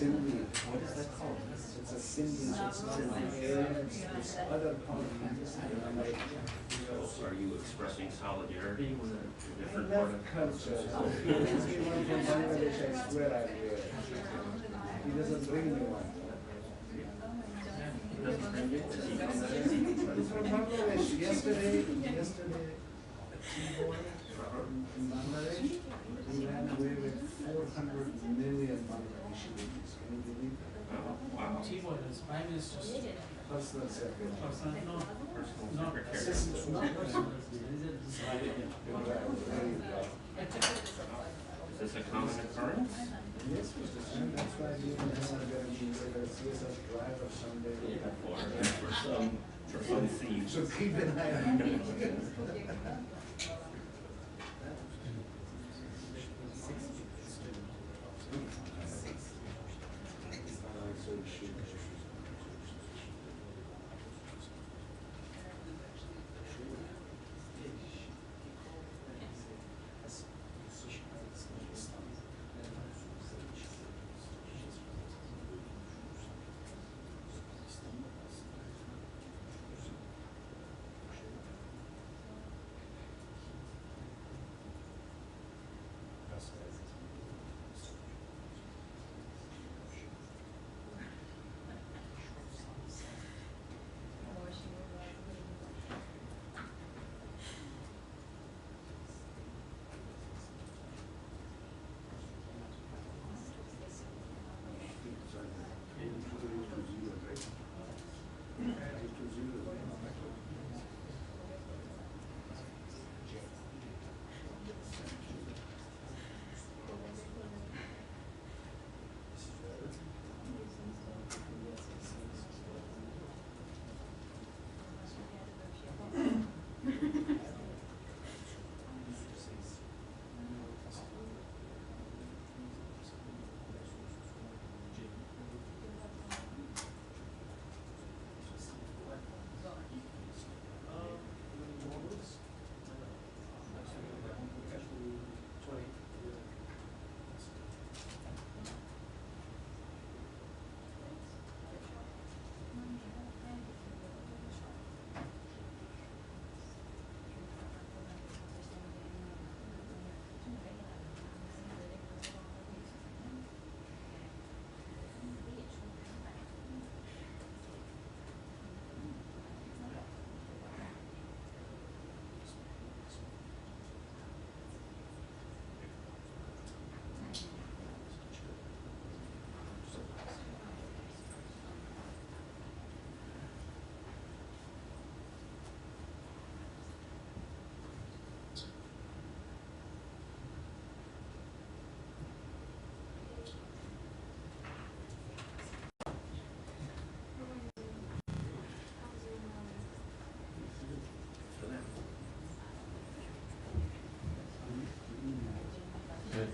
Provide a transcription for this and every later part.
Cindy. What is that called? It's a Cindy. It's other parliaments. Are you expressing solidarity with a I different part love of culture. He's the one from Bangladesh, I swear I will. He doesn't bring me one. He's from Bangladesh. Yesterday, a T-boy in Bangladesh, he ran away with 400 million Bangladeshi rupees. Can you believe that? Wow. T-boy is Prime Minister's Personal secretary. personal, Personal no, secretary. Assistant. personal. Is this a common occurrence? Yes, Mr. Sen, that's why you even have a guarantee that a CSS driver someday. For some thieves. So keep an eye on him.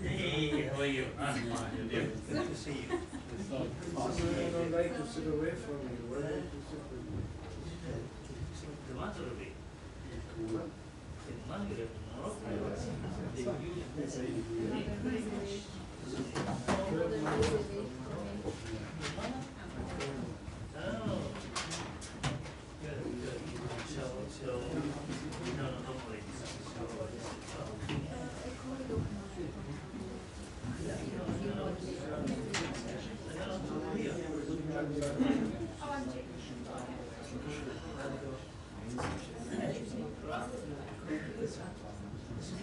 Hey, how are you? I'm fine. Good to see you. I don't like to sit away from you. Why don't you sit with me?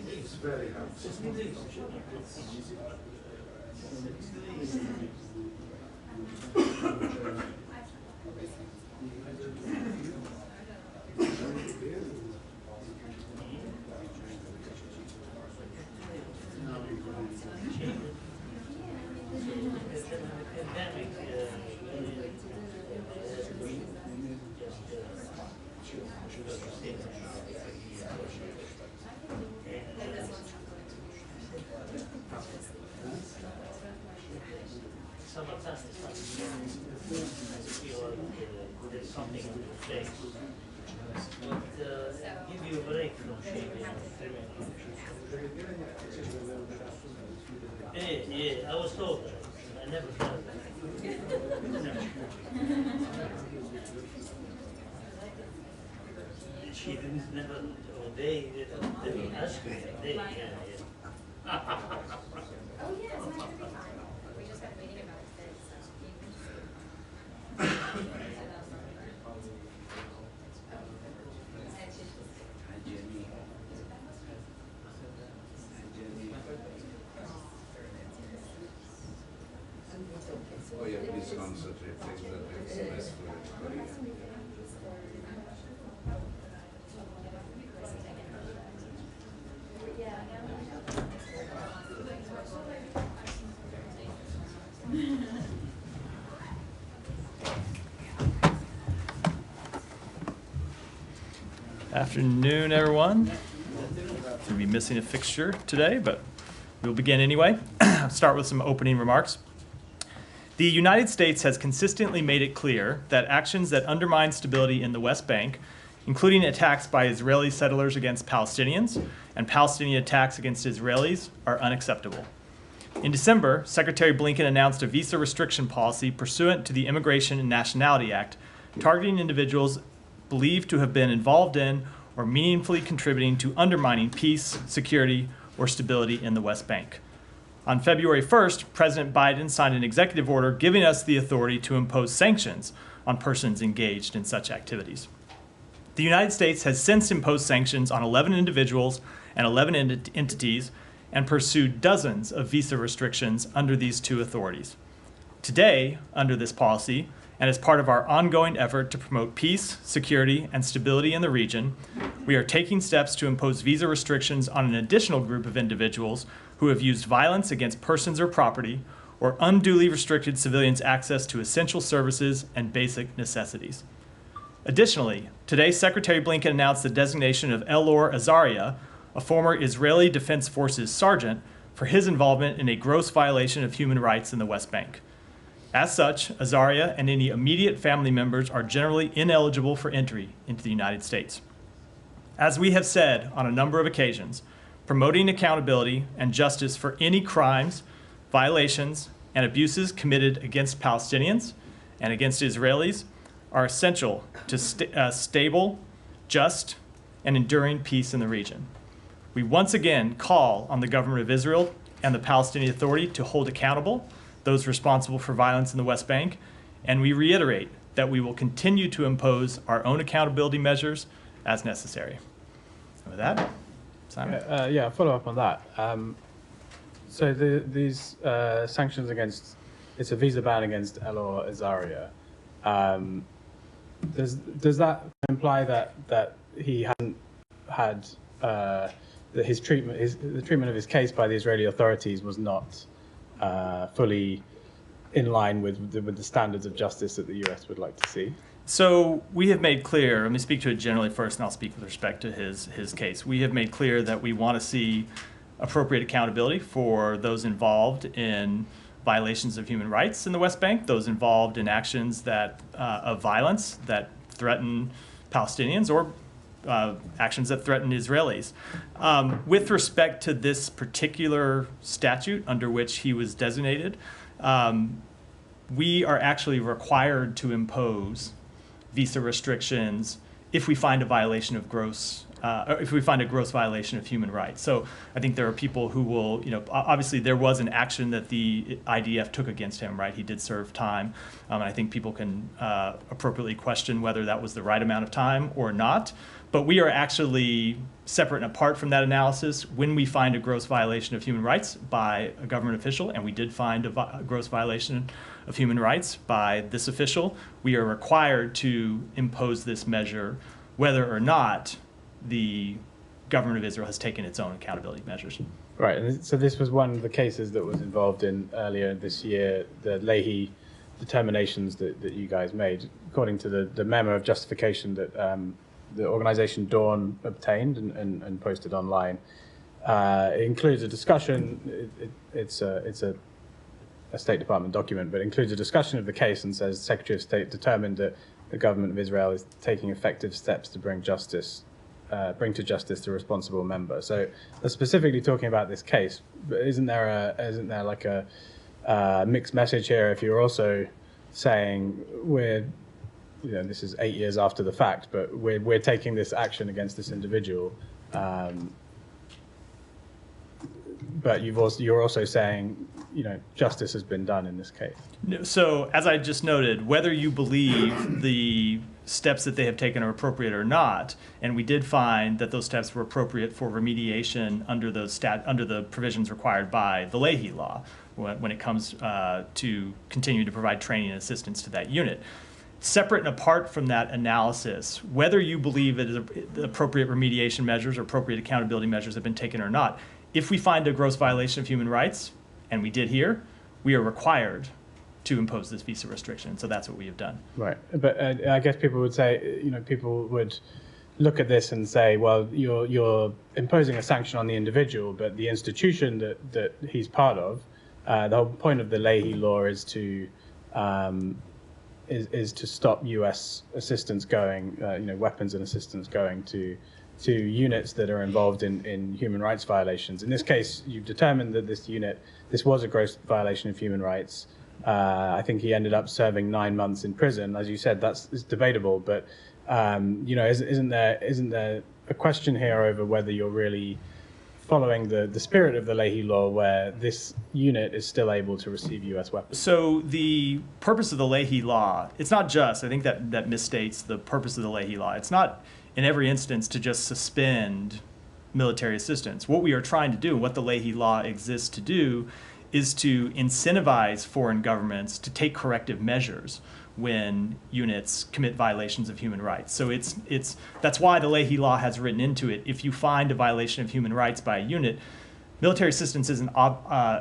It's very Summertime is not feel like there's something on your face. But give you a break from shaving. Yeah, I was told that. I never thought of that. She didn't never, or they didn't ask me. They, yeah. Oh, yeah, it's not gonna be fine. We just had a meeting about it today, so. Oh yeah, please concentrate, things that it's best for everybody. Afternoon, everyone. We'll be missing a fixture today, but we'll begin anyway. Start with some opening remarks. The United States has consistently made it clear that actions that undermine stability in the West Bank, including attacks by Israeli settlers against Palestinians and Palestinian attacks against Israelis, are unacceptable. In December, Secretary Blinken announced a visa restriction policy pursuant to the Immigration and Nationality Act, targeting individuals believed to have been involved in or meaningfully contributing to undermining peace, security, or stability in the West Bank. On February 1st, President Biden signed an executive order giving us the authority to impose sanctions on persons engaged in such activities. The United States has since imposed sanctions on 11 individuals and 11 entities and pursued dozens of visa restrictions under these two authorities. Today, under this policy, and as part of our ongoing effort to promote peace, security, and stability in the region, we are taking steps to impose visa restrictions on an additional group of individuals who have used violence against persons or property or unduly restricted civilians' access to essential services and basic necessities. Additionally, today Secretary Blinken announced the designation of Elor Azaria, a former Israeli Defense Forces sergeant, for his involvement in a gross violation of human rights in the West Bank. As such, Azaria and any immediate family members are generally ineligible for entry into the United States. As we have said on a number of occasions, promoting accountability and justice for any crimes, violations, and abuses committed against Palestinians and against Israelis are essential to stable, just, and enduring peace in the region. We once again call on the government of Israel and the Palestinian Authority to hold accountable those responsible for violence in the West Bank, and we reiterate that we will continue to impose our own accountability measures as necessary. And with that, Simon. Yeah, follow up on that. So these sanctions against, it's a visa ban against Elor Azaria. Does that imply that he hadn't had that his treatment, the treatment of his case by the Israeli authorities was not fully in line with the standards of justice that the US would like to see? So we have made clear, let me speak to it generally first, and I'll speak with respect to his case. We have made clear that we want to see appropriate accountability for those involved in violations of human rights in the West Bank, those involved in actions that of violence that threaten Palestinians or actions that threaten Israelis. With respect to this particular statute under which he was designated, we are actually required to impose visa restrictions if we find a violation of if we find a gross violation of human rights. So I think there are people who will, obviously there was an action that the IDF took against him, right? He did serve time. And I think people can appropriately question whether that was the right amount of time or not. But we are actually separate and apart from that analysis. When we find a gross violation of human rights by a government official, and we did find a gross violation of human rights by this official, we are required to impose this measure whether or not the government of Israel has taken its own accountability measures. Right, and so this was one of the cases that was involved in earlier this year, the Leahy determinations that you guys made. According to the memo of justification that the organization Dawn obtained and posted online, it includes a discussion, it's a State Department document, but includes a discussion of the case and says Secretary of State determined that the government of Israel is taking effective steps to bring to justice the responsible member. So they're specifically talking about this case, but isn't there like a mixed message here if you're also saying this is 8 years after the fact, but we're taking this action against this individual. But you're also saying, justice has been done in this case. So, as I just noted, whether you believe the steps that they have taken are appropriate or not, and we did find that those steps were appropriate for remediation under the provisions required by the Leahy law when it comes to continue to provide training and assistance to that unit. Separate and apart from that analysis, whether you believe that the appropriate remediation measures or appropriate accountability measures have been taken or not, if we find a gross violation of human rights, and we did here, we are required to impose this visa restriction. So that's what we have done. Right, but I guess people would say, people would look at this and say, well, you're imposing a sanction on the individual, but the institution that he's part of, the whole point of the Leahy law is to stop U.S. assistance going, weapons and assistance going to units that are involved in human rights violations. In this case, you've determined that this was a gross violation of human rights. I think he ended up serving 9 months in prison. As you said, it's debatable, but isn't there a question here over whether you're really following the spirit of the Leahy law, where this unit is still able to receive U.S. weapons? So the purpose of the Leahy law, it's not just, I think that misstates the purpose of the Leahy law. It's not in every instance to just suspend military assistance. What we are trying to do, what the Leahy law exists to do, is to incentivize foreign governments to take corrective measures when units commit violations of human rights. So that's why the Leahy law has written into it, if you find a violation of human rights by a unit, military assistance isn't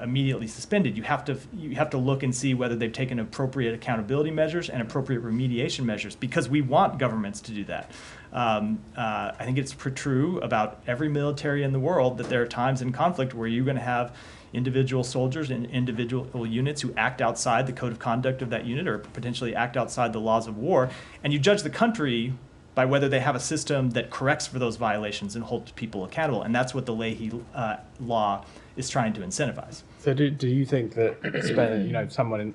immediately suspended. You have to look and see whether they've taken appropriate accountability measures and appropriate remediation measures, because we want governments to do that. I think it's true about every military in the world that there are times in conflict where you're going to have individual soldiers and individual units who act outside the code of conduct of that unit or potentially act outside the laws of war, and you judge the country by whether they have a system that corrects for those violations and holds people accountable. And that's what the Leahy law is trying to incentivize. So do you think that someone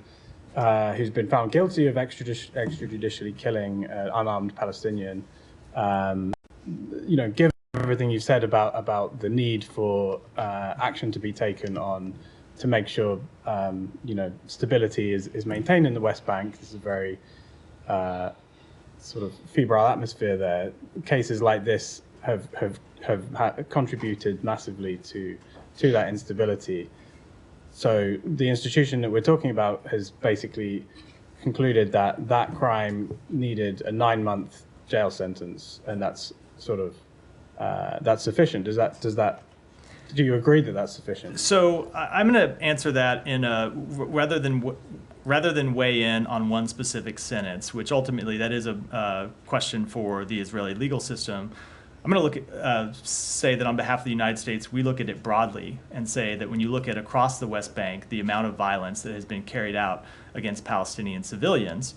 who's been found guilty of extrajudicially killing an unarmed Palestinian, given everything you've said about the need for action to be taken to make sure stability is maintained in the West Bank, this is a very sort of febrile atmosphere there. Cases like this have contributed massively to that instability. So the institution that we're talking about has basically concluded that crime needed a 9-month jail sentence, and that's sort of that's sufficient. Do you agree that that's sufficient? So I'm going to answer that in rather than weigh in on one specific sentence, which ultimately that is a question for the Israeli legal system. I'm going to say that on behalf of the United States, we look at it broadly and say that when you look at across the West Bank, the amount of violence that has been carried out against Palestinian civilians,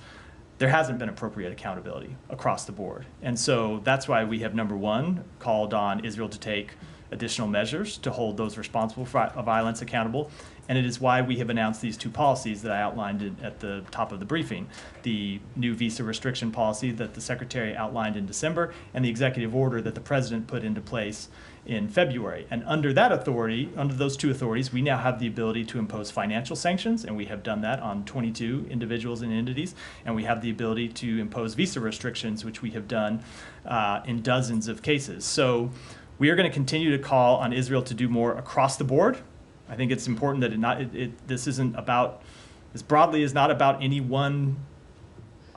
there hasn't been appropriate accountability across the board. And so that's why we have, number one, called on Israel to take additional measures to hold those responsible for violence accountable. And it is why we have announced these two policies that I outlined at the top of the briefing. The new visa restriction policy that the Secretary outlined in December, and the executive order that the President put into place in February. And under that authority, under those two authorities, we now have the ability to impose financial sanctions, and we have done that on 22 individuals and entities. And we have the ability to impose visa restrictions, which we have done in dozens of cases. So we are going to continue to call on Israel to do more across the board. I think it's important that this isn't about, this broadly is not about any one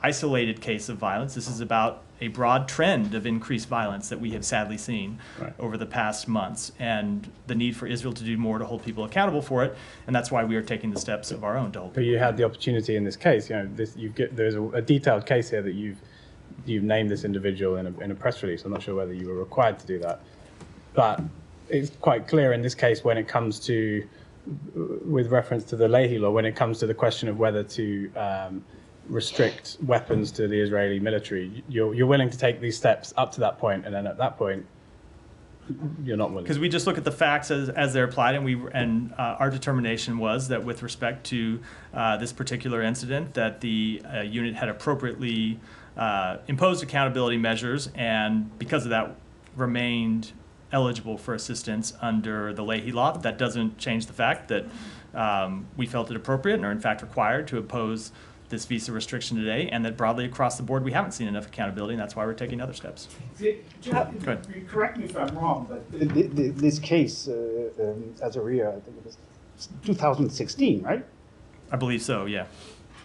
isolated case of violence. This is about a broad trend of increased violence that we have sadly seen over the past months, and the need for Israel to do more to hold people accountable for it. And that's why we are taking the steps of our own to hold people. But you had the opportunity in this case. There's a detailed case here that you've named this individual in a press release. I'm not sure whether you were required to do that, but it's quite clear in this case when it comes to, with reference to the Leahy law, when it comes to the question of whether to restrict weapons to the Israeli military, you're willing to take these steps up to that point, and then at that point you're not willing? Because we just look at the facts as they're applied, and our determination was that with respect to this particular incident, that the unit had appropriately imposed accountability measures, and because of that, remained eligible for assistance under the Leahy law. That doesn't change the fact that we felt it appropriate and are in fact required to impose this visa restriction today, and that broadly across the board we haven't seen enough accountability, and that's why we're taking other steps. Correct me if I'm wrong, but this case, Azaria, I think it was 2016, right? I believe so, yeah.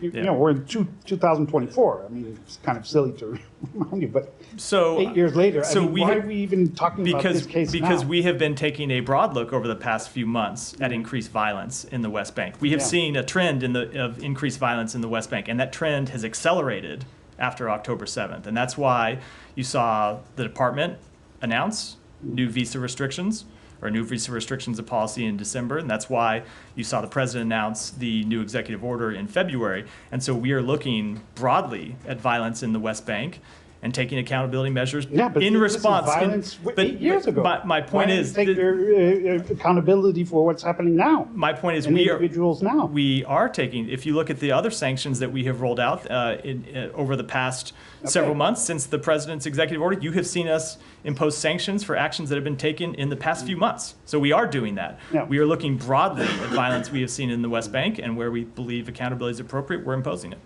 You know, we're in 2024. I mean, it's kind of silly to remind you, but So 8 years later, so I mean, why are we even talking about this case because now? we have been taking a broad look over the past few months at increased violence in the West Bank. We have seen a trend of increased violence in the West Bank, and that trend has accelerated after October 7th. And that's why you saw the department announce new visa restrictions, or new visa restrictions of policy in December, and that's why you saw the president announce the new executive order in February. And so we are looking broadly at violence in the West Bank and taking accountability measures in response. Violence 8 years ago. My point is, take their accountability for what's happening now. my point is, And we individuals now. We are taking. If you look at the other sanctions that we have rolled out over the past several months since the president's executive order, you have seen us impose sanctions for actions that have been taken in the past few months. So we are doing that. Yeah. We are looking broadly at violence we have seen in the West Bank, and where we believe accountability is appropriate, we're imposing it.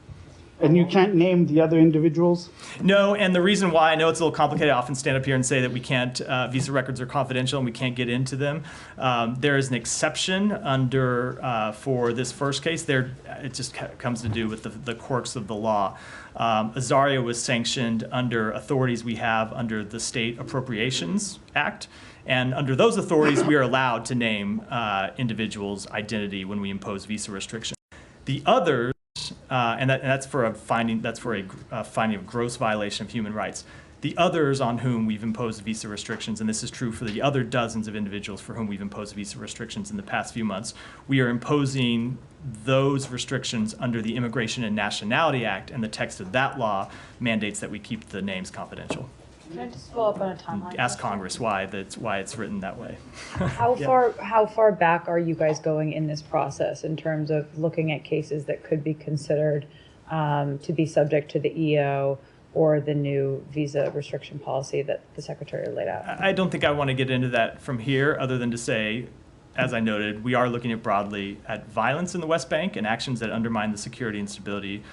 And you can't name the other individuals? No, and the reason why, I know it's a little complicated, I often stand up here and say that we can't, visa records are confidential and we can't get into them. There is an exception under, for this first case. It just comes to do with the quirks of the law. Azaria was sanctioned under authorities we have under the State Appropriations Act. And under those authorities, we are allowed to name individuals' identity when we impose visa restrictions. The others, and that's for a finding. That's for a finding of gross violation of human rights. The others on whom we've imposed visa restrictions, and this is true for the other dozens of individuals for whom we've imposed visa restrictions in the past few months, we are imposing those restrictions under the Immigration and Nationality Act, and the text of that law mandates that we keep the names confidential. Can I just follow up on a timeline? Ask Congress why it's written that way. How far back are you guys going in this process in terms of looking at cases that could be considered to be subject to the EO or the new visa restriction policy that the Secretary laid out? I don't think I want to get into that from here, other than to say, as I noted, we are looking at broadly at violence in the West Bank and actions that undermine the security and stability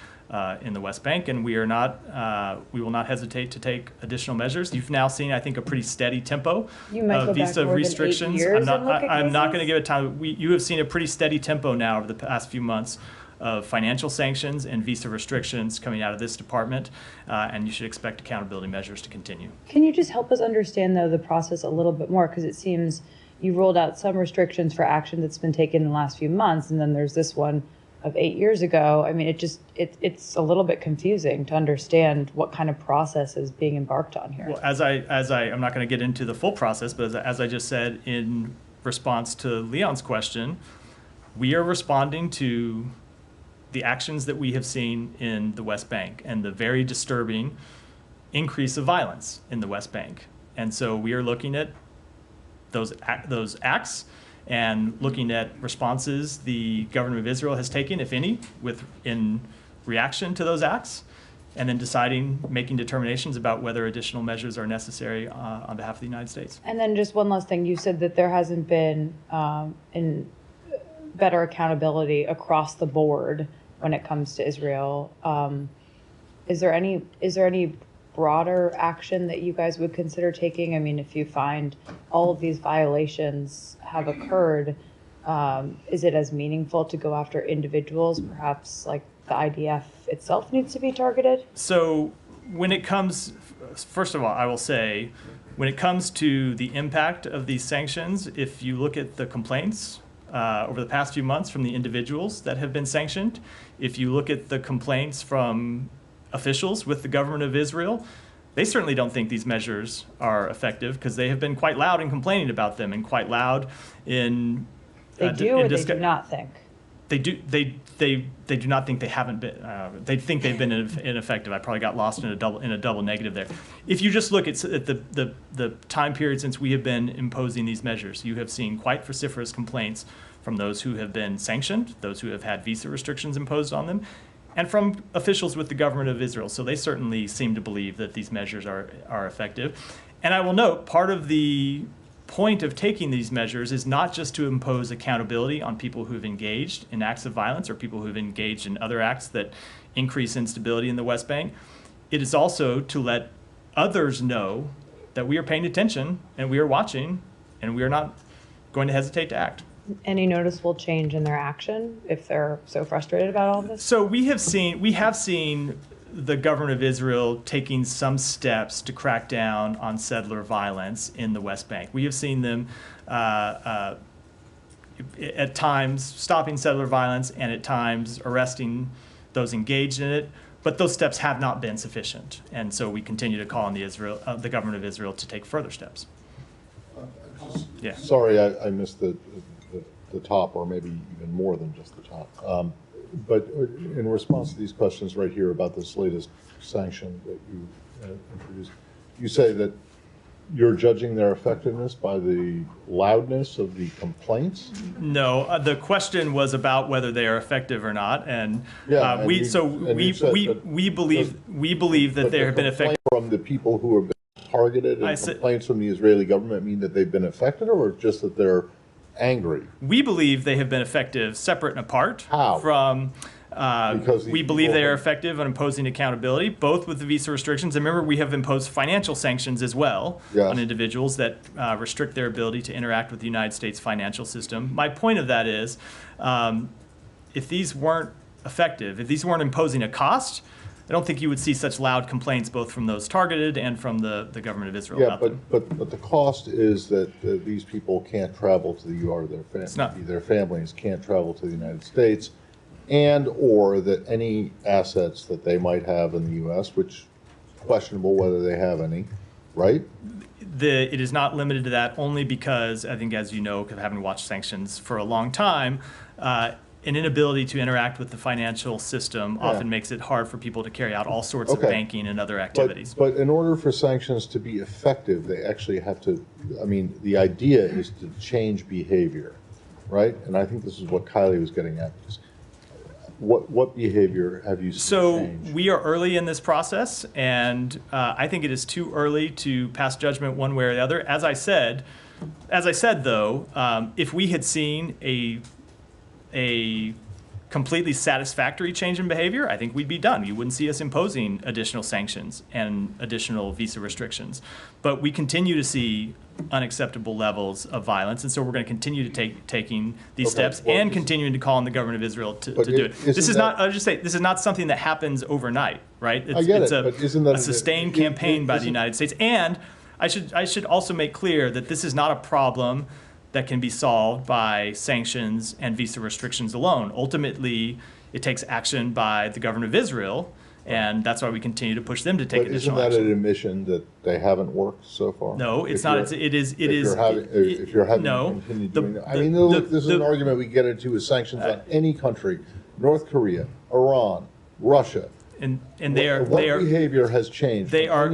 in the West Bank, and we will not hesitate to take additional measures. You've now seen, I think, a pretty steady tempo of visa restrictions. I'm not going to give it time. You have seen a pretty steady tempo now over the past few months of financial sanctions and visa restrictions coming out of this department, and you should expect accountability measures to continue. Can you just help us understand, though, the process a little bit more? Because it seems you rolled out some restrictions for action that's been taken in the last few months, and then there's this one of 8 years ago. I mean, it's a little bit confusing to understand what kind of process is being embarked on here. Well, I'm not going to get into the full process, but as I just said in response to Leon's question, we are responding to the actions that we have seen in the West Bank and the very disturbing increase of violence in the West Bank. And so we are looking at those acts and looking at responses the government of Israel has taken, if any, in reaction to those acts, and then making determinations about whether additional measures are necessary on behalf of the United States. And then just one last thing, you said that there hasn't been better accountability across the board when it comes to Israel. Is there any broader action that you guys would consider taking? I mean, if you find all of these violations have occurred, is it as meaningful to go after individuals? Perhaps like the IDF itself needs to be targeted? So when it comes, first of all, I will say, when it comes to the impact of these sanctions, if you look at the complaints over the past few months from the individuals that have been sanctioned, if you look at the complaints from officials with the government of Israel, they certainly don't think these measures are effective, because they have been quite loud in complaining about them and quite loud in... They do or they do not think? they do not think they haven't been. They think they've been ineffective. I probably got lost in a double negative there. If you just look at the time period since we have been imposing these measures, you have seen quite vociferous complaints from those who have been sanctioned, those who have had visa restrictions imposed on them, and from officials with the government of Israel. So they certainly seem to believe that these measures are effective. And I will note, part of the point of taking these measures is not just to impose accountability on people who have engaged in acts of violence or people who have engaged in other acts that increase instability in the West Bank. It is also to let others know that we are paying attention and we are watching and we are not going to hesitate to act. Any noticeable change in their action if they're so frustrated about all of this? So we have seen the government of Israel taking some steps to crack down on settler violence in the West Bank. We have seen them at times stopping settler violence and at times arresting those engaged in it, but those steps have not been sufficient. And so we continue to call on the government of Israel to take further steps. Yeah. Sorry, I missed the top, or maybe even more than just the top. But in response to these questions right here about this latest sanction that you introduced, you say that you're judging their effectiveness by the loudness of the complaints? No, the question was about whether they are effective or not, and we believe that they have been effective. From the people who have been targeted and complaints from the Israeli government mean that they've been affected, or just that they're angry? We believe they have been effective separate and apart. How? From we believe they are effective on imposing accountability, both with the visa restrictions. And remember, we have imposed financial sanctions as well on individuals that restrict their ability to interact with the United States financial system. My point of that is, if these weren't effective, if these weren't imposing a cost, I don't think you would see such loud complaints both from those targeted and from the government of Israel. Yeah, but the cost is that these people can't travel to the U.S. Their families can't travel to the United States, and or that any assets that they might have in the U.S., which questionable whether they have any, right? It is not limited to that, only because I think, as you know, having watched sanctions for a long time, an inability to interact with the financial system often makes it hard for people to carry out all sorts of banking and other activities. But in order for sanctions to be effective, they actually have to, I mean, the idea is to change behavior, right? And I think this is what Kylie was getting at. What behavior have you seen change? We are early in this process, and I think it is too early to pass judgment one way or the other. As I said though, if we had seen a completely satisfactory change in behavior, I think we'd be done. You wouldn't see us imposing additional sanctions and additional visa restrictions. But we continue to see unacceptable levels of violence, and so we're going to continue to taking these steps and continuing to call on the government of Israel to do it. This is not, I'll just say, this is not something that happens overnight, right? It's a sustained campaign by the United States. And I should also make clear that this is not a problem that can be solved by sanctions and visa restrictions alone. Ultimately, it takes action by the government of Israel, and that's why we continue to push them to take additional action. Isn't that an admission that they haven't worked so far? No, it's not. If you're having continued doing that. I mean, look, this is an argument we get into with sanctions on any country: North Korea, Iran, Russia. And what behavior has changed? They are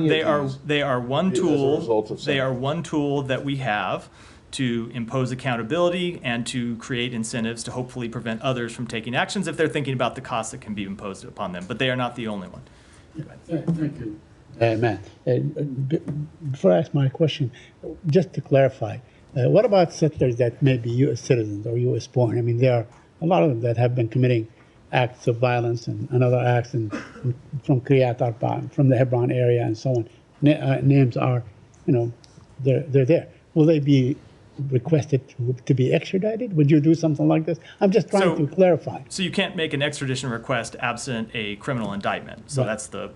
one tool. They are one tool that we have to impose accountability and to create incentives to hopefully prevent others from taking actions if they're thinking about the costs that can be imposed upon them. But they are not the only one. Thank you, Matt. Before I ask my question, just to clarify, what about settlers that may be U.S. citizens or U.S. born? I mean, there are a lot of them that have been committing acts of violence and other acts from Kiryat Arba, from the Hebron area and so on. Names are, they're there. Will they be requested to be extradited? Would you do something like this? I'm just trying to clarify. So you can't make an extradition request absent a criminal indictment. So that's the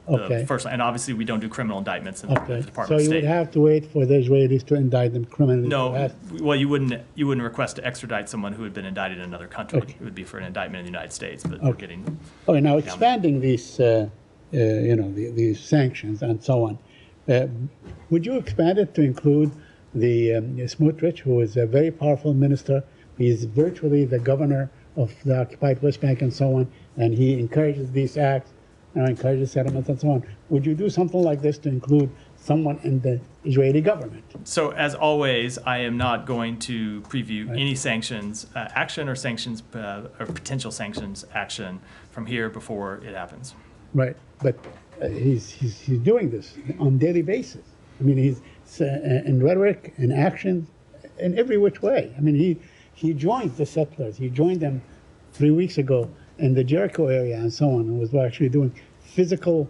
first one. And obviously we don't do criminal indictments in the Department of State. So you would have to wait for the Israelis to indict them criminally? No. Well, you wouldn't request to extradite someone who had been indicted in another country. It would be for an indictment in the United States. But we're getting... Okay, now expanding these, these sanctions and so on, would you expand it to include the Smotrich, who is a very powerful minister? He is virtually the governor of the occupied West Bank and so on, and he encourages these acts, encourages settlements and so on. Would you do something like this to include someone in the Israeli government? So as always, I am not going to preview any sanctions action or sanctions or potential sanctions action from here before it happens. Right, but he's doing this on a daily basis. I mean, he's in rhetoric, in actions, in every which way. I mean, he joined the settlers. He joined them 3 weeks ago in the Jericho area and so on, and was actually doing physical,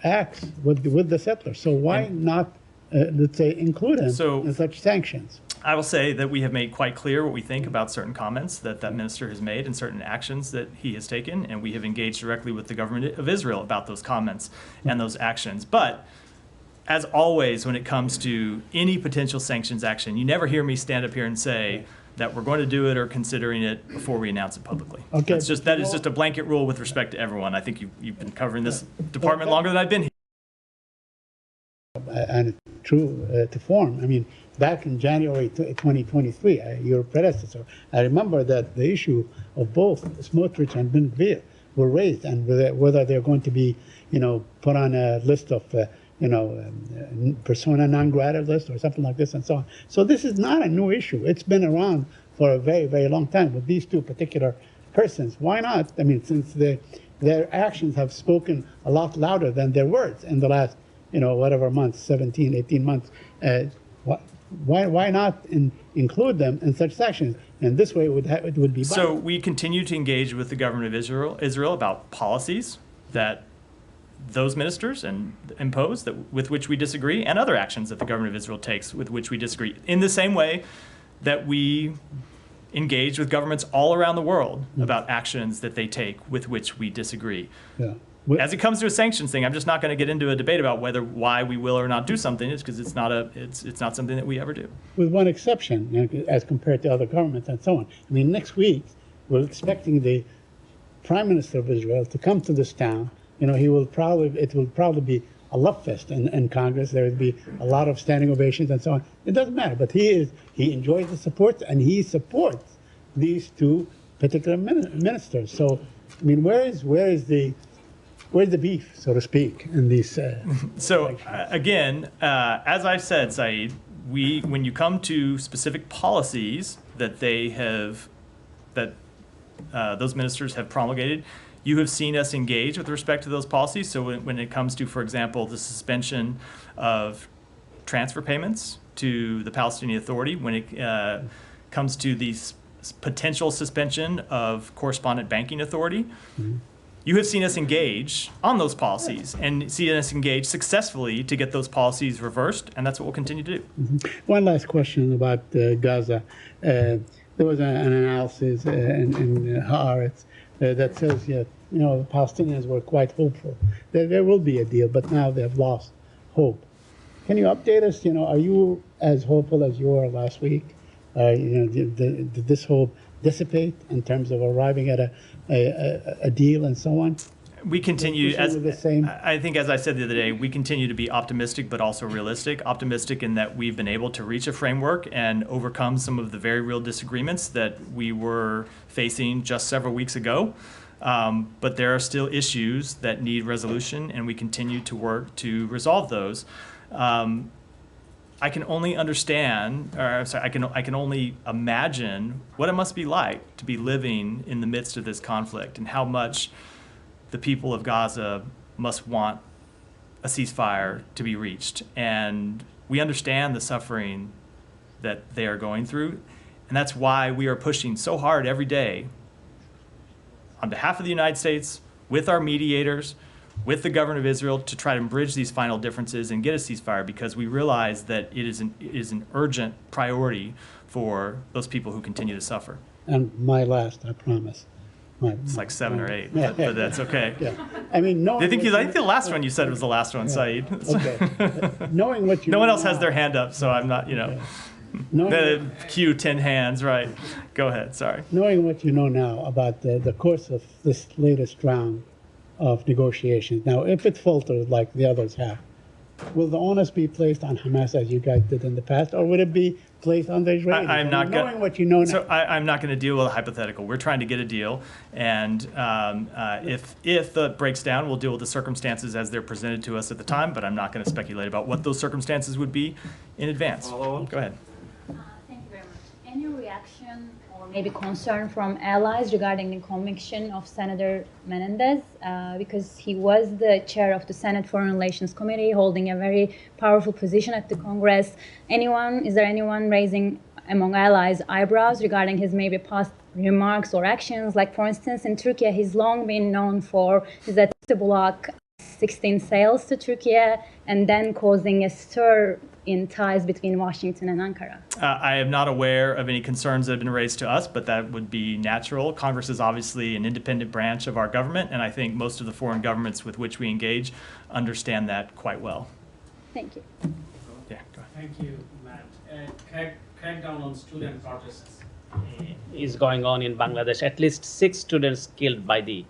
acts with the settlers. So why not, let's say, include him in such sanctions? I will say that we have made quite clear what we think about certain comments that minister has made and certain actions that he has taken, and we have engaged directly with the government of Israel about those comments and those actions. But as always, when it comes to any potential sanctions action, you never hear me stand up here and say that we're going to do it or considering it before we announce it publicly. Okay. That is just a blanket rule with respect to everyone. I think you've been covering this department longer than I've been here. And true to form. I mean, back in January 2023, your predecessor, I remember that the issue of both Smotrich and Ben Gvir were raised, and whether they're going to be, put on a list of, persona non grata list or something like this and so on. So this is not a new issue. It's been around for a very, very long time with these two particular persons. Why not? I mean, since their actions have spoken a lot louder than their words in the last, whatever months, 17, 18 months. Why not include them in such sections? And this way it would be. So we continue to engage with the government of Israel about policies that those ministers impose with which we disagree, and other actions that the government of Israel takes with which we disagree. In the same way that we engage with governments all around the world about actions that they take with which we disagree. Yeah. As it comes to a sanctions thing, I'm just not going to get into a debate about why we will or not do something. It's because it's not something that we ever do. With one exception, as compared to other governments and so on. I mean, next week we're expecting the Prime Minister of Israel to come to this town. It will probably be a love fest in Congress. There will be a lot of standing ovations and so on. It doesn't matter, but he enjoys the support, and he supports these two particular ministers. So, I mean, where's the beef, so to speak, in these? Again, as I've said, Saeed, when you come to specific policies that those ministers have promulgated, you have seen us engage with respect to those policies. So when it comes to, for example, the suspension of transfer payments to the Palestinian Authority, when it comes to the potential suspension of correspondent banking authority, you have seen us engage on those policies and seen us engage successfully to get those policies reversed, and that's what we'll continue to do. One last question about Gaza. There was an analysis in Haaretz that says, the Palestinians were quite hopeful that there will be a deal, but now they've lost hope. Can you update us? Are you as hopeful as you were last week? Did this hope dissipate in terms of arriving at a deal and so on? We continue, I think as I said the other day, we continue to be optimistic but also realistic. Optimistic in that we've been able to reach a framework and overcome some of the very real disagreements that we were facing just several weeks ago. But there are still issues that need resolution, and we continue to work to resolve those. I can only I can only imagine what it must be like to be living in the midst of this conflict, and how much the people of Gaza must want a ceasefire to be reached. And we understand the suffering that they are going through, and that's why we are pushing so hard every day on behalf of the United States, with our mediators, with the government of Israel, to try to bridge these final differences and get a ceasefire, because we realize that it is an urgent priority for those people who continue to suffer. And my last, I promise. It's like 7 or 8, but that's okay. Yeah. I mean, I think the last one you said was the last one, Saeed. Okay. Knowing what you no one else has their hand up, so I'm not, the cue 10 hands, right? Go ahead, sorry. Knowing what you know now about the course of this latest round of negotiations, now if it falters like the others have, will the onus be placed on Hamas as you guys did in the past, or would it be placed on the Israelis? I'm not gonna, knowing what you know now. So I'm not going to deal with a hypothetical. We're trying to get a deal, and if that breaks down, we'll deal with the circumstances as they're presented to us at the time. But I'm not going to speculate about what those circumstances would be in advance. Go ahead. Thank you very much. Any reaction or maybe concern from allies regarding the conviction of Senator Menendez? Because he was the chair of the Senate Foreign Relations Committee, holding a very powerful position at the Congress. Is there anyone raising among allies eyebrows regarding his maybe past remarks or actions? Like, for instance, in Turkey, he's long been known for his attempt to block 16 sales to Turkey and then causing a stir in ties between Washington and Ankara. I am not aware of any concerns that have been raised to us, but that would be natural. Congress is obviously an independent branch of our government, and I think most of the foreign governments with which we engage understand that quite well. Thank you. Yeah, go ahead. Thank you, Matt. Crackdown on student protests is going on in Bangladesh. At least 6 students killed by the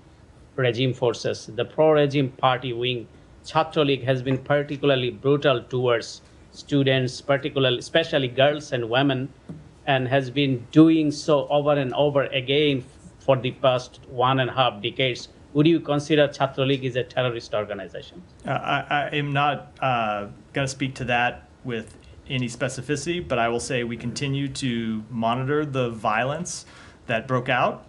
regime forces. The pro-regime party wing, Chhatra League, has been particularly brutal towards students, especially girls and women, and has been doing so over and over again for the past 1.5 decades. Would you consider Chhatra League is a terrorist organization? I am not going to speak to that with any specificity, but I will say we continue to monitor the violence that broke out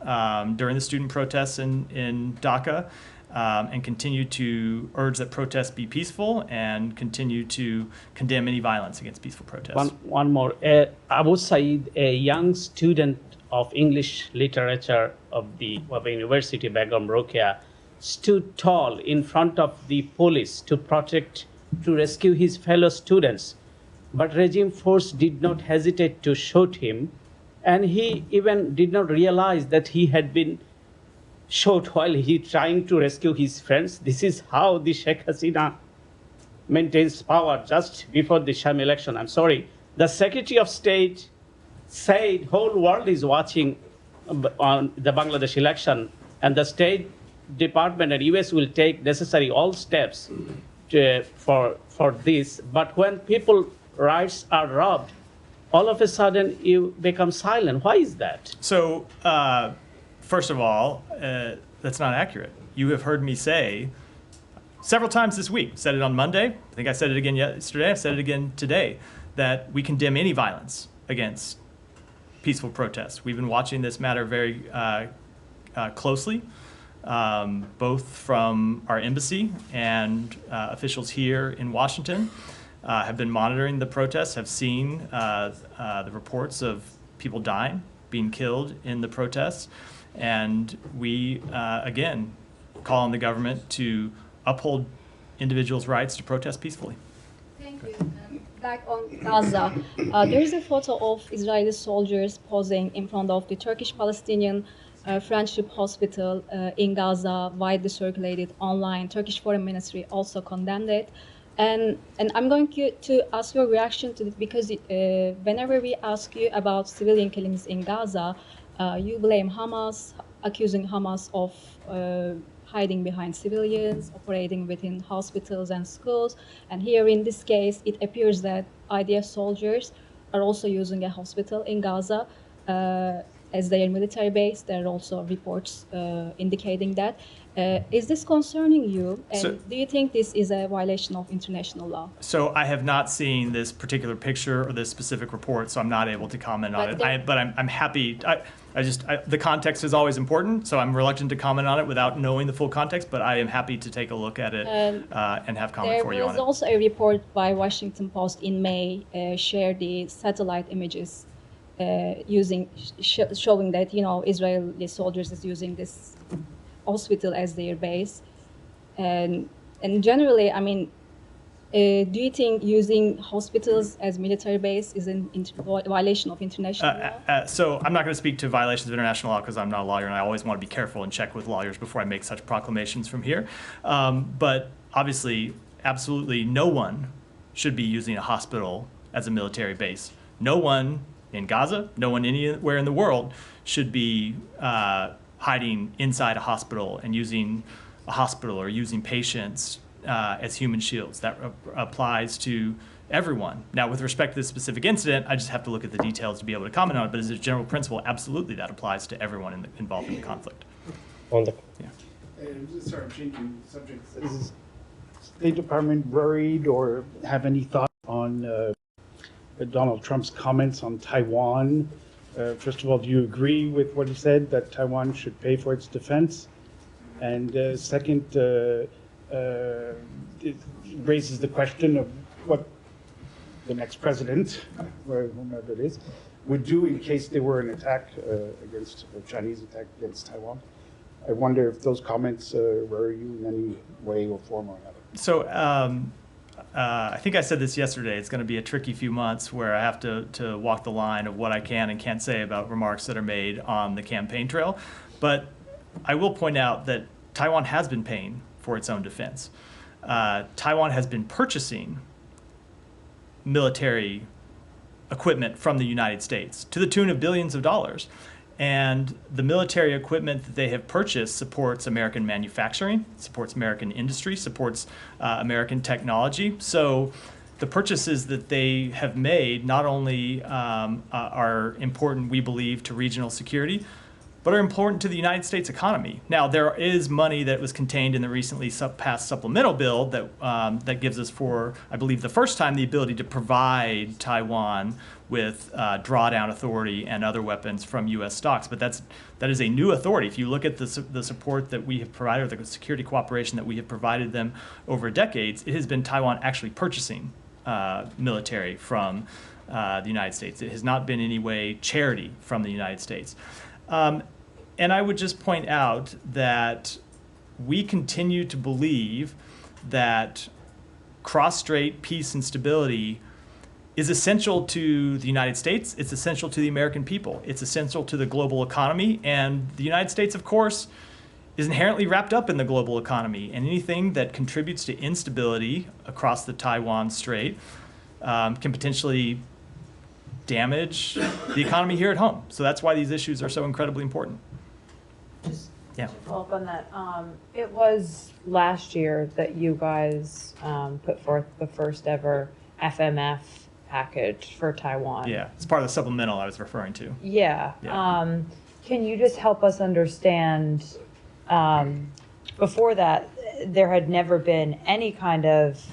during the student protests in Dhaka, and continue to urge that protests be peaceful and continue to condemn any violence against peaceful protests. One more. Abu Saeed, a young student of English literature of the University Begum Rokeya, stood tall in front of the police to rescue his fellow students. But regime force did not hesitate to shoot him, and he even did not realize that he had been shot while he trying to rescue his friends. This is how the Sheikh Hasina maintains power just before the Sham election. I'm sorry. The Secretary of State said whole world is watching on the Bangladesh election, and the State Department and US will take necessary all steps for this. But when people rights are robbed, all of a sudden you become silent. Why is that? So, first of all, that's not accurate. You have heard me say several times this week, said it on Monday, I think I said it again yesterday, I've said it again today, that we condemn any violence against peaceful protests. We've been watching this matter very closely, both from our embassy and officials here in Washington. Have been monitoring the protests, have seen the reports of people dying, being killed in the protests. And we, again, call on the government to uphold individuals' rights to protest peacefully. Thank you. Back on Gaza, there is a photo of Israeli soldiers posing in front of the Turkish-Palestinian Friendship Hospital in Gaza, widely circulated online. Turkish Foreign Ministry also condemned it. And I'm going to ask your reaction to it, because whenever we ask you about civilian killings in Gaza, you blame Hamas, accusing Hamas of hiding behind civilians, operating within hospitals and schools. And here in this case, it appears that IDF soldiers are also using a hospital in Gaza as their military base. There are also reports indicating that. Is this concerning you? And do you think this is a violation of international law? So I have not seen this particular picture or this specific report, so I'm not able to comment on it. But I'm happy. The context is always important, so I'm reluctant to comment on it without knowing the full context, but I am happy to take a look at it and have comment for you on it. There was also a report by Washington Post in May, shared the satellite images showing that, Israeli soldiers is using this hospital as their base. And generally, do you think using hospitals as military base is a violation of international law? So I'm not going to speak to violations of international law because I'm not a lawyer, and I always want to be careful and check with lawyers before I make such proclamations from here. But obviously, absolutely no one should be using a hospital as a military base. No one in Gaza, no one anywhere in the world should be hiding inside a hospital and using a hospital or using patients as human shields. That applies to everyone. Now, with respect to this specific incident, I just have to look at the details to be able to comment on it, but as a general principle, absolutely that applies to everyone involved in the conflict. Sorry, I'm changing subjects. Is State Department worried or have any thought on Donald Trump's comments on Taiwan? First of all, do you agree with what he said, that Taiwan should pay for its defense? And second, it raises the question of what the next president, or whomever it is, would do in case there were an attack against a Chinese attack against Taiwan. I wonder if those comments worry you in any way or form or another. So I think I said this yesterday. It's going to be a tricky few months where I have to walk the line of what I can and can't say about remarks that are made on the campaign trail. But I will point out that Taiwan has been paying for its own defense. Taiwan has been purchasing military equipment from the United States to the tune of billions of dollars. And the military equipment that they have purchased supports American manufacturing, supports American industry, supports American technology. So the purchases that they have made not only are important, we believe, to regional security, but are important to the United States economy. Now, there is money that was contained in the recently passed supplemental bill that gives us, for, I believe, the first time, the ability to provide Taiwan with drawdown authority and other weapons from U.S. stocks. But that is a new authority. If you look at the support that we have provided, or the security cooperation that we have provided them over decades, it has been Taiwan actually purchasing military from the United States. It has not been in any way charity from the United States. And I would just point out that we continue to believe that cross-strait peace and stability is essential to the United States. It's essential to the American people. It's essential to the global economy. And the United States, of course, is inherently wrapped up in the global economy. And anything that contributes to instability across the Taiwan Strait can potentially damage the economy here at home. So that's why these issues are so incredibly important. To follow up on that, it was last year that you guys put forth the first ever FMF package for Taiwan. Yeah, it's part of the supplemental I was referring to. Yeah. Can you just help us understand, before that, there had never been any kind of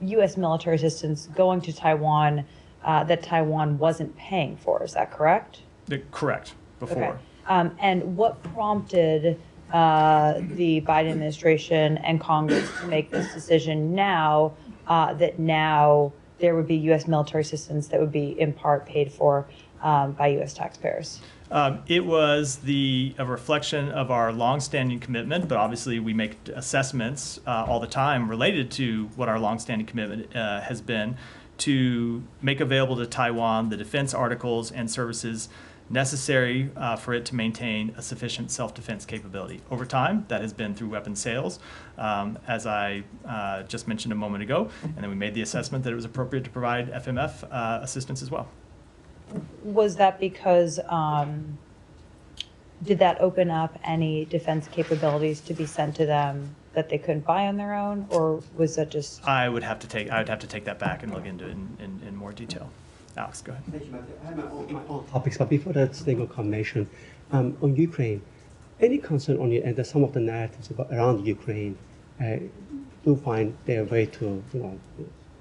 U.S. military assistance going to Taiwan that Taiwan wasn't paying for. Is that correct? Correct, before. Okay. And what prompted the Biden administration and Congress to make this decision now, that now there would be U.S. military assistance that would be in part paid for by U.S. taxpayers? It was a reflection of our longstanding commitment, but obviously we make assessments all the time related to what our longstanding commitment has been to make available to Taiwan the defense articles and services necessary for it to maintain a sufficient self-defense capability. Over time, that has been through weapons sales, as I just mentioned a moment ago, and then we made the assessment that it was appropriate to provide FMF assistance as well. Was that because, did that open up any defense capabilities to be sent to them that they couldn't buy on their own, or was that just? I would have to take that back and look into it in more detail. Alex, go ahead. Thank you, Matthew. I have my own topics, but before that, single combination. On Ukraine, any concern on your end that some of the narratives around Ukraine do find their way to,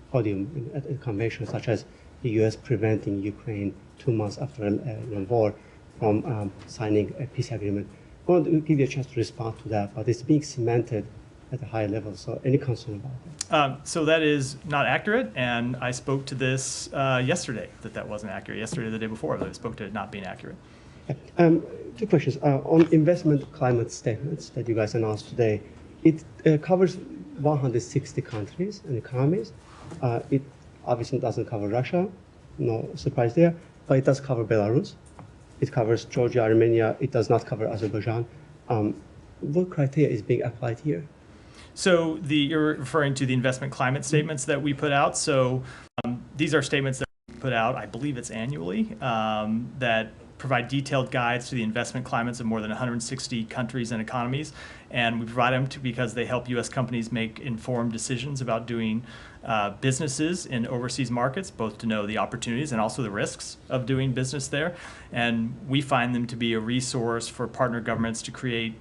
podium at a convention, such as the U.S. preventing Ukraine 2 months after a war from signing a peace agreement? I want to give you a chance to respond to that, but it's being cemented at a high level. So any concern about that? So that is not accurate, and I spoke to this yesterday, that wasn't accurate. Yesterday, the day before, I spoke to it not being accurate. Two questions. On investment climate statements that you guys announced today, it covers 160 countries and economies. It obviously doesn't cover Russia, no surprise there, but it does cover Belarus. It covers Georgia, Armenia. It does not cover Azerbaijan. What criteria is being applied here? So you're referring to the investment climate statements that we put out. So these are statements that we put out, I believe it's annually, that provide detailed guides to the investment climates of more than 160 countries and economies. And we provide them because they help U.S. companies make informed decisions about doing businesses in overseas markets, both to know the opportunities and also the risks of doing business there. And we find them to be a resource for partner governments to create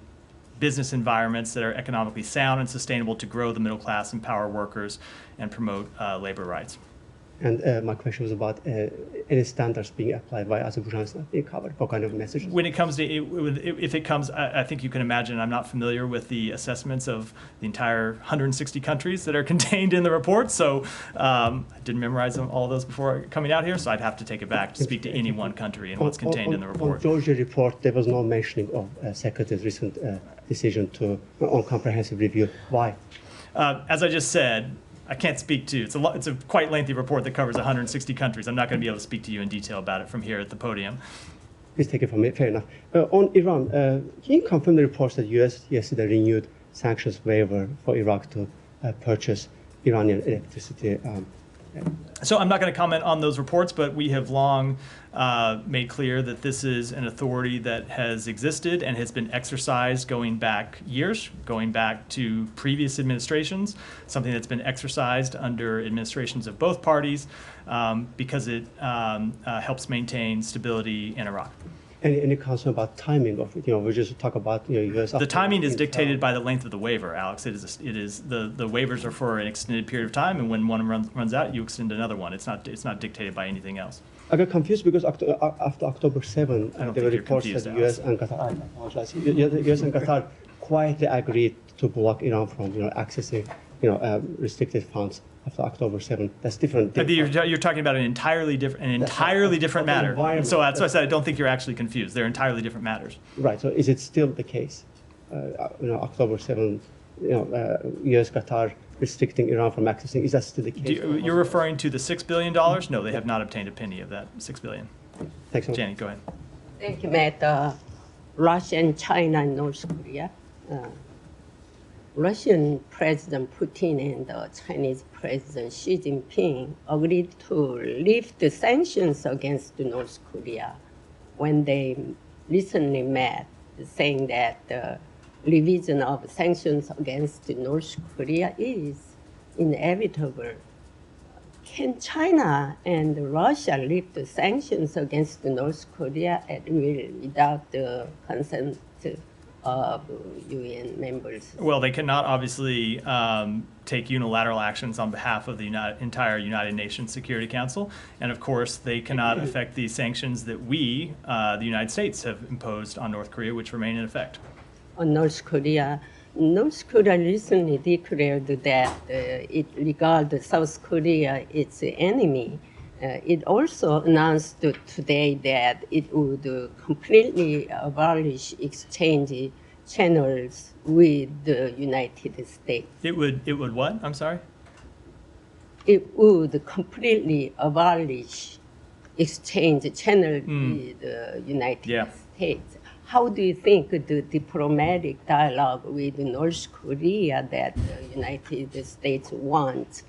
business environments that are economically sound and sustainable to grow the middle class, empower workers, and promote labor rights. And my question was about any standards being applied by Azerbaijan not being covered. What kind of messages? When it comes to, if it comes, I think you can imagine, I'm not familiar with the assessments of the entire 160 countries that are contained in the report, so I didn't memorize all of those before coming out here, so I'd have to take it back to speak to any one country and what's contained in the report. On Georgia report, there was no mentioning of Secretary's recent decision on comprehensive review. Why? As I just said, I can't speak to, it's a quite lengthy report that covers 160 countries. I'm not going to be able to speak to you in detail about it from here at the podium. Please take it from me, fair enough. On Iran, can you confirm the reports that U.S. yesterday renewed sanctions waiver for Iraq to purchase Iranian electricity? So I'm not going to comment on those reports, but we have long made clear that this is an authority that has existed and has been exercised going back years, going back to previous administrations, something that's been exercised under administrations of both parties because it helps maintain stability in Iraq. Any concern about timing of it? We just talk about U.S. The timing is dictated by the length of the waiver, Alex. It is the waivers are for an extended period of time, and when one runs out, you extend another one. It's not dictated by anything else. I got confused because after October 7, there were reports that the U.S. and Qatar, U.S. and Qatar quietly agreed to block Iran from accessing restricted funds after October 7. That's different. You're talking about an entirely different matter. So that's why I said I don't think you're actually confused. They're entirely different matters. Right. So is it still the case? October 7, U.S. Qatar restricting Iran from accessing. Is that still the case? You're referring to the $6 billion? No, they have not obtained a penny of that $6 billion. Thanks so much. Jenny, go ahead. Thank you, Matt. Russia and China and North Korea. Russian President Putin and Chinese President Xi Jinping agreed to lift the sanctions against North Korea when they recently met, saying that the revision of sanctions against North Korea is inevitable. Can China and Russia lift the sanctions against North Korea at will without the consent of UN members? Well, they cannot obviously take unilateral actions on behalf of the entire United Nations Security Council. And of course, they cannot affect the sanctions that we, the United States, have imposed on North Korea, which remain in effect. On North Korea recently declared that it regards South Korea its enemy. It also announced today that it would completely abolish exchange channels with the United States. It would what? I'm sorry? It would completely abolish exchange channels with the United States. How do you think the diplomatic dialogue with North Korea that the United States wants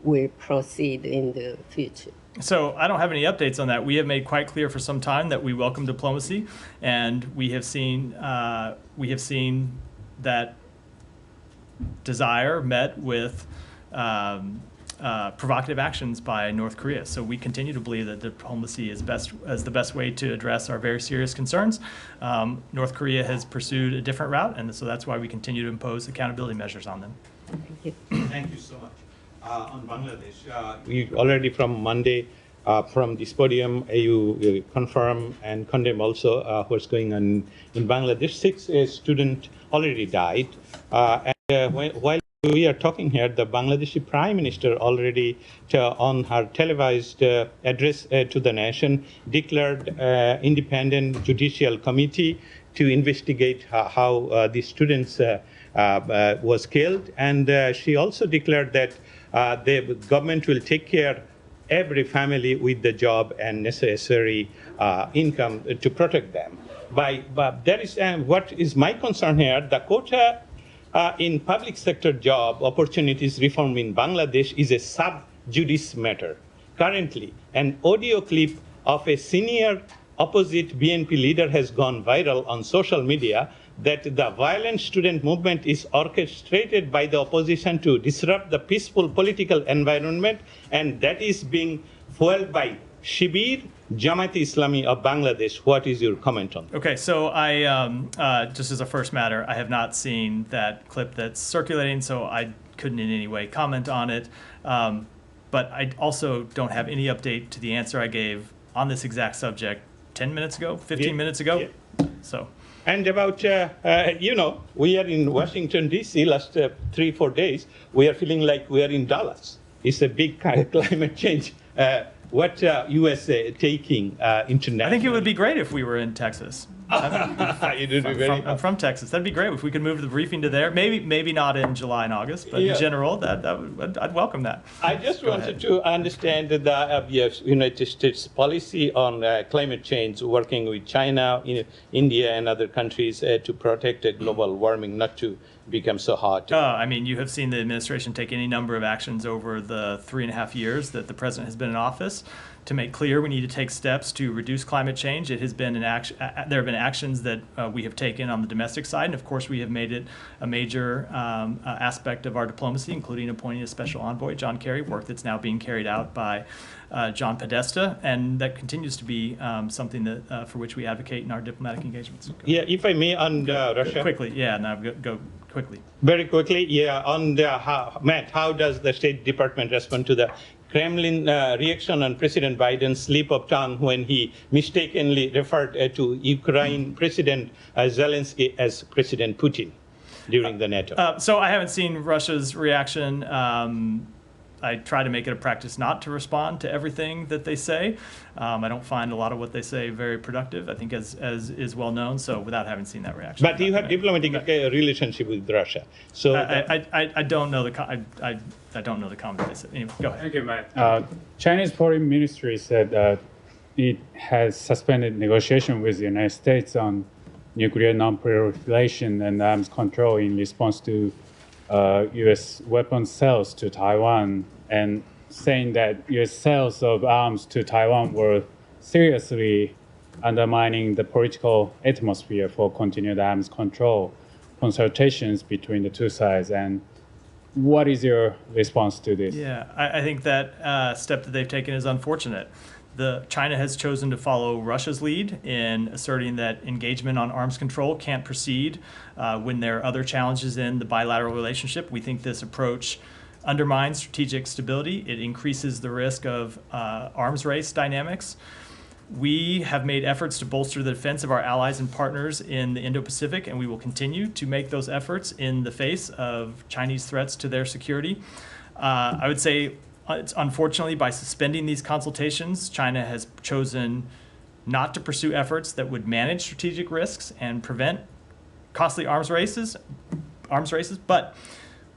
will proceed in the future? So I don't have any updates on that. We have made quite clear for some time that we welcome diplomacy, and we have seen that desire met with provocative actions by North Korea. So we continue to believe that diplomacy is the best way to address our very serious concerns. North Korea has pursued a different route, and so that's why we continue to impose accountability measures on them. Thank you. Thank you so much. On Bangladesh, we already from Monday from this podium, you confirm and condemn also what's going on in Bangladesh. 6 students already died. While we are talking here, the Bangladeshi Prime Minister already on her televised address to the nation declared independent judicial committee to investigate how the students was killed. And she also declared that the government will take care every family with the job and necessary income to protect them. But that is what is my concern here. The quota in public sector job opportunities reform in Bangladesh is a sub judice matter. Currently, an audio clip of a senior opposite BNP leader has gone viral on social media that the violent student movement is orchestrated by the opposition to disrupt the peaceful political environment, and that is being fueled by Shibir, Jamaat-e-Islami of Bangladesh. What is your comment on that? Okay, so I, just as a first matter, I have not seen that clip that's circulating, so I couldn't in any way comment on it. But I also don't have any update to the answer I gave on this exact subject 10 minutes ago, 15 minutes ago. So. And about, we are in Washington, D.C. last 3-4 days. We are feeling like we are in Dallas. It's a big kind of climate change. What USA taking internationally? I think it would be great if we were in Texas. I'm from Texas. That'd be great if we could move the briefing to there. Maybe not in July and August, but in general, I'd welcome that. I just wanted to understand the United States policy on climate change, working with China, India, and other countries to protect global warming, not to become so hot. I mean, you have seen the administration take any number of actions over the 3.5 years that the president has been in office to make clear we need to take steps to reduce climate change. It has been an action. There have been actions that we have taken on the domestic side, and of course we have made it a major aspect of our diplomacy, including appointing a special envoy, John Kerry, work that's now being carried out by John Podesta, and that continues to be something that for which we advocate in our diplomatic engagements. Yeah, if I may, on Russia. Quickly, yeah, now go quickly. Very quickly, yeah, on Matt, how does the State Department respond to the Kremlin reaction on President Biden's slip of tongue when he mistakenly referred to Ukraine President Zelensky as President Putin during the NATO? So I haven't seen Russia's reaction. I try to make it a practice not to respond to everything that they say. I don't find a lot of what they say very productive, I think, as is well known, so without having seen that reaction. But you have diplomatic relationship with Russia. So I don't know I don't know the comment they said. Anyway, go ahead. Thank you, Matt. Chinese Foreign Ministry said it has suspended negotiation with the United States on nuclear non-proliferation and arms control in response to U.S. weapons sales to Taiwan, and saying that U.S. sales of arms to Taiwan were seriously undermining the political atmosphere for continued arms control consultations between the two sides. And what is your response to this? Yeah, I think that step that they've taken is unfortunate. China has chosen to follow Russia's lead in asserting that engagement on arms control can't proceed when there are other challenges in the bilateral relationship. We think this approach undermines strategic stability. It increases the risk of arms race dynamics. We have made efforts to bolster the defense of our allies and partners in the Indo-Pacific, and we will continue to make those efforts in the face of Chinese threats to their security. I would say, it's unfortunately, by suspending these consultations, China has chosen not to pursue efforts that would manage strategic risks and prevent costly arms races, but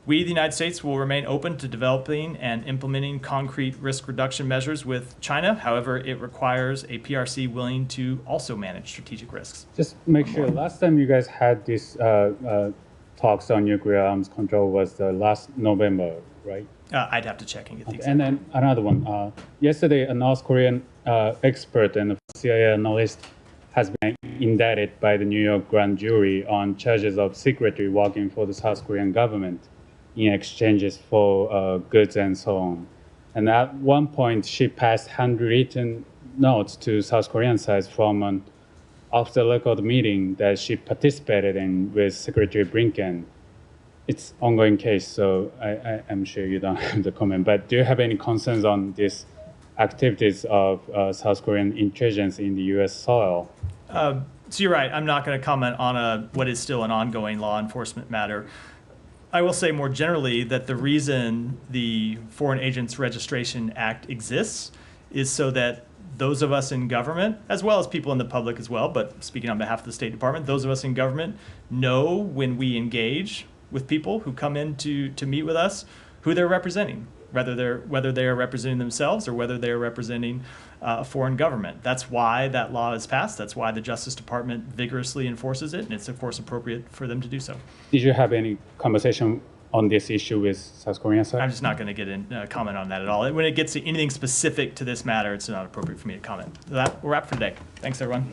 we, the United States, will remain open to developing and implementing concrete risk reduction measures with China. However, it requires a PRC willing to also manage strategic risks. Just make sure, last time you guys had this talks on nuclear arms control was last November, right? I'd have to check and get the exact. And then another one. Yesterday, a North Korean expert and a CIA analyst has been indicted by the New York grand jury on charges of secretly working for the South Korean government in exchanges for goods and so on. And at one point, she passed handwritten notes to South Korean side from an off-the-record meeting that she participated in with Secretary Blinken. It's ongoing case, so I'm sure you don't have the comment. But do you have any concerns on these activities of South Korean intelligence in the U.S. soil? So you're right. I'm not going to comment on what is still an ongoing law enforcement matter. I will say more generally that the reason the Foreign Agents Registration Act exists is so that those of us in government, as well as people in the public as well, but speaking on behalf of the State Department, those of us in government know when we engage with people who come in to meet with us, who they're representing, whether they are representing themselves or whether they are representing a foreign government. That's why that law is passed. That's why the Justice Department vigorously enforces it, and it's of course appropriate for them to do so. Did you have any conversation on this issue with South Korean side? I'm just not going to get in comment on that at all. When it gets to anything specific to this matter, it's not appropriate for me to comment. We're wrapped for today. Thanks, everyone.